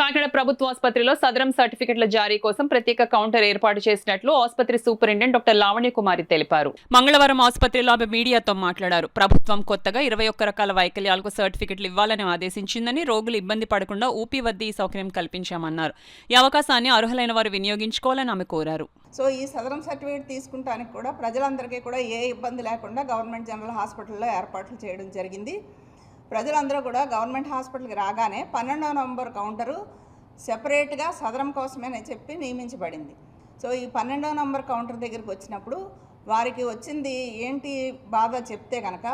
కాకినాడ ప్రభుత్వ ఆసుపత్రిలో సదరం సర్టిఫికెట్ల జారీ కోసం ప్రత్యేక కౌంటర్ ఏర్పాటు చేసినట్లు ఆసుపత్రి సూపరింటెండెంట్ డాక్టర్ లావణ్య కుమారి తెలిపారు. మంగళవారం ఆసుపత్రిలో ఆమె మీడియాతో మాట్లాడారు. ప్రభుత్వం కొత్తగా 21 రకాల వైకల్యాలకు సర్టిఫికెట్లు ఇవ్వాలని ఆదేశించిందని, రోగులు ఇబ్బంది పడకుండా ఊపీ వద్ద ఈ సౌకర్యం కల్పించామన్నారు. ఈ అవకాశాన్ని అర్హులైన వారు వినియోగించుకోవాలని ఆమె కోరారు. సో ఈ సదరం సర్టిఫికేట్ తీసుకుంటానికి కూడా ప్రజలందరికీ కూడా ఏ ఇబ్బంది లేకుండా గవర్నమెంట్ జనరల్ హాస్పిటల్లో ఏర్పాట్లు చేయడం జరిగింది. ప్రజలందరూ కూడా గవర్నమెంట్ హాస్పిటల్కి రాగానే 12వ నంబర్ కౌంటరు సెపరేట్గా సదరం కోసమేనే చెప్పి నియమించబడింది. సో ఈ 12వ నంబర్ కౌంటర్ దగ్గరికి వచ్చినప్పుడు వారికి వచ్చింది ఏంటి బాధ చెప్తే కనుక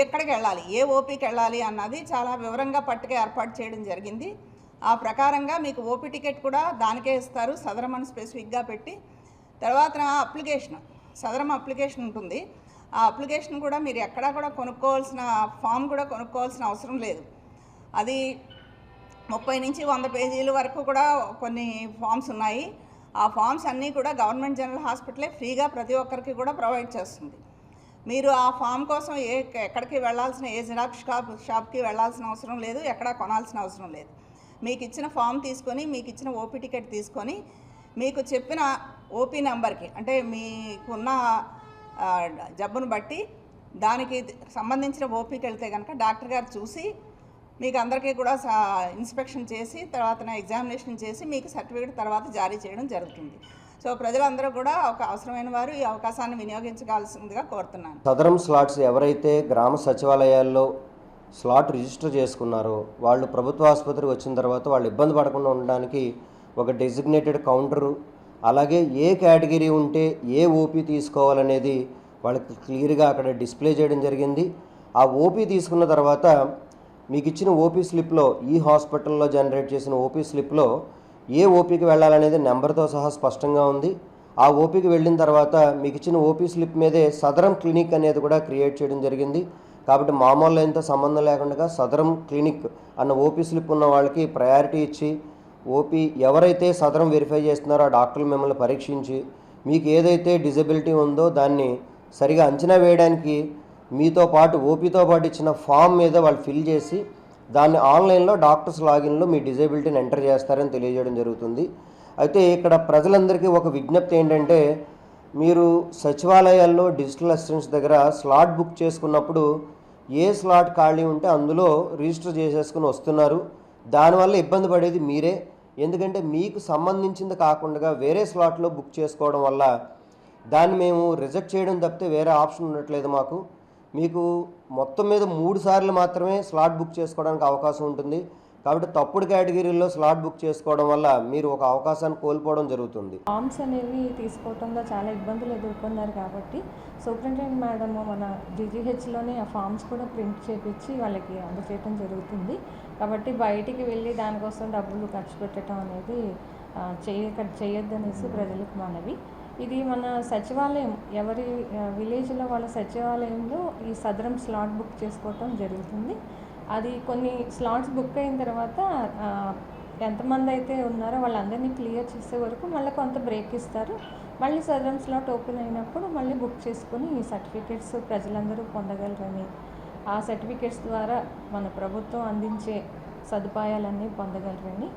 ఎక్కడికి వెళ్ళాలి, ఏ ఓపీకి వెళ్ళాలి అన్నది చాలా వివరంగా పట్టిక ఏర్పాటు చేయడం జరిగింది. ఆ ప్రకారంగా మీకు ఓపీ టికెట్ కూడా దానికే ఇస్తారు, సదరం అని స్పెసిఫిక్గా పెట్టి. తర్వాత అప్లికేషన్, సదరం అప్లికేషన్ ఉంటుంది. ఆ అప్లికేషన్ కూడా మీరు ఎక్కడా కూడా కొనుక్కోవాల్సిన ఫామ్ కూడా కొనుక్కోవాల్సిన అవసరం లేదు. అది 30 నుంచి 100 పేజీల వరకు కూడా కొన్ని ఫామ్స్ ఉన్నాయి. ఆ ఫామ్స్ అన్నీ కూడా గవర్నమెంట్ జనరల్ హాస్పిటలే ఫ్రీగా ప్రతి ఒక్కరికి కూడా ప్రొవైడ్ చేస్తుంది. మీరు ఆ ఫామ్ కోసం ఎక్కడికి వెళ్ళాల్సిన, ఏ జిరాక్స్ షాప్కి వెళ్ళాల్సిన అవసరం లేదు, ఎక్కడా కొనాల్సిన అవసరం లేదు. మీకు ఇచ్చిన ఫామ్ తీసుకొని, మీకు ఇచ్చిన ఓపీ టికెట్ తీసుకొని, మీకు చెప్పిన ఓపీ నెంబర్కి, అంటే మీకున్న జబ్బును బట్టి దానికి సంబంధించిన ఓపీకి వెళ్తే కనుక డాక్టర్ గారు చూసి మీకు అందరికీ కూడా ఇన్స్పెక్షన్ చేసి తర్వాత ఎగ్జామినేషన్ చేసి మీకు సర్టిఫికేట్ తర్వాత జారీ చేయడం జరుగుతుంది. సో ప్రజలందరూ కూడా ఒక అవసరమైన వారు ఈ అవకాశాన్ని వినియోగించవలసిందిగా కోరుతున్నాను. సదరం స్లాట్స్ ఎవరైతే గ్రామ సచివాలయాల్లో స్లాట్ రిజిస్టర్ చేసుకున్నారో వాళ్ళు ప్రభుత్వ ఆసుపత్రికి వచ్చిన తర్వాత వాళ్ళు ఇబ్బంది పడకుండా ఉండడానికి ఒక డెసిగ్నేటెడ్ కౌంటరు, అలాగే ఏ కేటగిరీ ఉంటే ఏ ఓపీ తీసుకోవాలనేది వాళ్ళకి క్లియర్గా అక్కడ డిస్ప్లే చేయడం జరిగింది. ఆ ఓపీ తీసుకున్న తర్వాత మీకు ఇచ్చిన ఓపీ స్లిప్లో, ఈ హాస్పిటల్లో జనరేట్ చేసిన ఓపీ స్లిప్లో ఏ ఓపీకి వెళ్ళాలనేది నెంబర్తో సహా స్పష్టంగా ఉంది. ఆ ఓపీకి వెళ్ళిన తర్వాత మీకు ఇచ్చిన ఓపీ స్లిప్ మీదే సదరం క్లినిక్ అనేది కూడా క్రియేట్ చేయడం జరిగింది. కాబట్టి మామూలు లైన్తో సంబంధం లేకుండా సదరం క్లినిక్ అన్న ఓపీ స్లిప్ ఉన్న వాళ్ళకి ప్రయారిటీ ఇచ్చి, ఓపీ ఎవరైతే సదరం వెరిఫై చేస్తున్నారో ఆ డాక్టర్లు మిమ్మల్ని పరీక్షించి మీకు ఏదైతే డిజబిలిటీ ఉందో దాన్ని సరిగా అంచనా వేయడానికి మీతో పాటు ఓపీతో పాటు ఇచ్చిన ఫామ్ మీద వాళ్ళు ఫిల్ చేసి దాన్ని ఆన్లైన్లో డాక్టర్స్ లాగిన్లో మీ డిజబిలిటీని ఎంటర్ చేస్తారని తెలియజేయడం జరుగుతుంది. అయితే ఇక్కడ ప్రజలందరికీ ఒక విజ్ఞప్తి ఏంటంటే, మీరు సచివాలయాల్లో డిజిటల్ అసిస్టెంట్స్ దగ్గర స్లాట్ బుక్ చేసుకున్నప్పుడు ఏ స్లాట్ ఖాళీ ఉంటే అందులో రిజిస్టర్ చేసేసుకుని వస్తున్నారు. దానివల్ల ఇబ్బంది పడేది మీరే. ఎందుకంటే మీకు సంబంధించింది కాకుండా వేరే స్లాట్లో బుక్ చేసుకోవడం వల్ల దాన్ని మేము రిజెక్ట్ చేయడం తప్పితే వేరే ఆప్షన్ ఉండట్లేదు మాకు. మీకు మొత్తం మీద 3 సార్లు మాత్రమే స్లాట్ బుక్ చేసుకోవడానికి అవకాశం ఉంటుంది. కాబట్టి తప్పుడు కేటగిరీల్లో స్లాట్ బుక్ చేసుకోవడం వల్ల మీరు ఒక అవకాశాన్ని కోల్పోవడం జరుగుతుంది. ఫామ్స్ అనేవి తీసుకోవడంలో చాలా ఇబ్బందులు ఎదుర్కొన్నారు. కాబట్టి సూపరింటెండెంట్ మేడం మన జీజీహెచ్లోనే ఆ ఫామ్స్ కూడా ప్రింట్ చేపించి వాళ్ళకి అందజేయడం జరుగుతుంది. కాబట్టి బయటికి వెళ్ళి దానికోసం డబ్బులు ఖర్చు పెట్టడం అనేది చేయొద్దనేసి ప్రజలకు మనవి. ఇది మన సచివాలయం, ఎవరి విలేజ్లో వాళ్ళ సచివాలయంలో ఈ సదరం స్లాట్ బుక్ చేసుకోవటం జరుగుతుంది. అది కొన్ని స్లాట్స్ బుక్ అయిన తర్వాత ఎంతమంది అయితే ఉన్నారో వాళ్ళందరినీ క్లియర్ చేసే వరకు మళ్ళీ కొంత బ్రేక్ ఇస్తారు. మళ్ళీ సదరం స్లాట్ ఓపెన్ అయినప్పుడు మళ్ళీ బుక్ చేసుకొని ఈ సర్టిఫికేట్స్ ప్రజలందరూ పొందగలరని, ఆ సర్టిఫికేట్స్ ద్వారా మన ప్రభుత్వం అందించే సదుపాయాలన్నీ పొందగలరని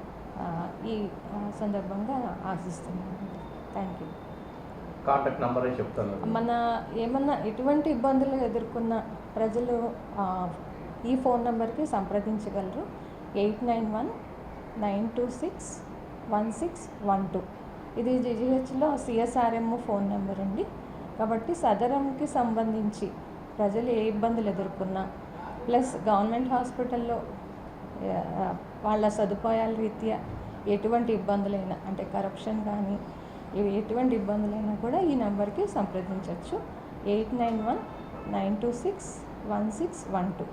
ఈ సందర్భంగా ఆశిస్తున్నాను. Thank you. కాంటాక్ట్ నెంబర్ చెప్తాను. మన ఏమన్నా ఎటువంటి ఇబ్బందులు ఎదుర్కొన్న ప్రజలు ఈ ఫోన్ నెంబర్కి సంప్రదించగలరు. 8919261612. ఇది జీజీహెచ్లో సిఎస్ఆర్ఎం ఫోన్ నెంబర్ అండి. కాబట్టి సదరంకి సంబంధించి ప్రజలు ఏ ఇబ్బందులు ఎదుర్కొన్నా, ప్లస్ గవర్నమెంట్ హాస్పిటల్లో వాళ్ళ సదుపాయాల రీత్యా ఎటువంటి ఇబ్బందులైనా, అంటే కరప్షన్ కానీ ఎటువంటి ఇబ్బందులైనా కూడా ఈ నెంబర్కి సంప్రదించవచ్చు. 8919261612.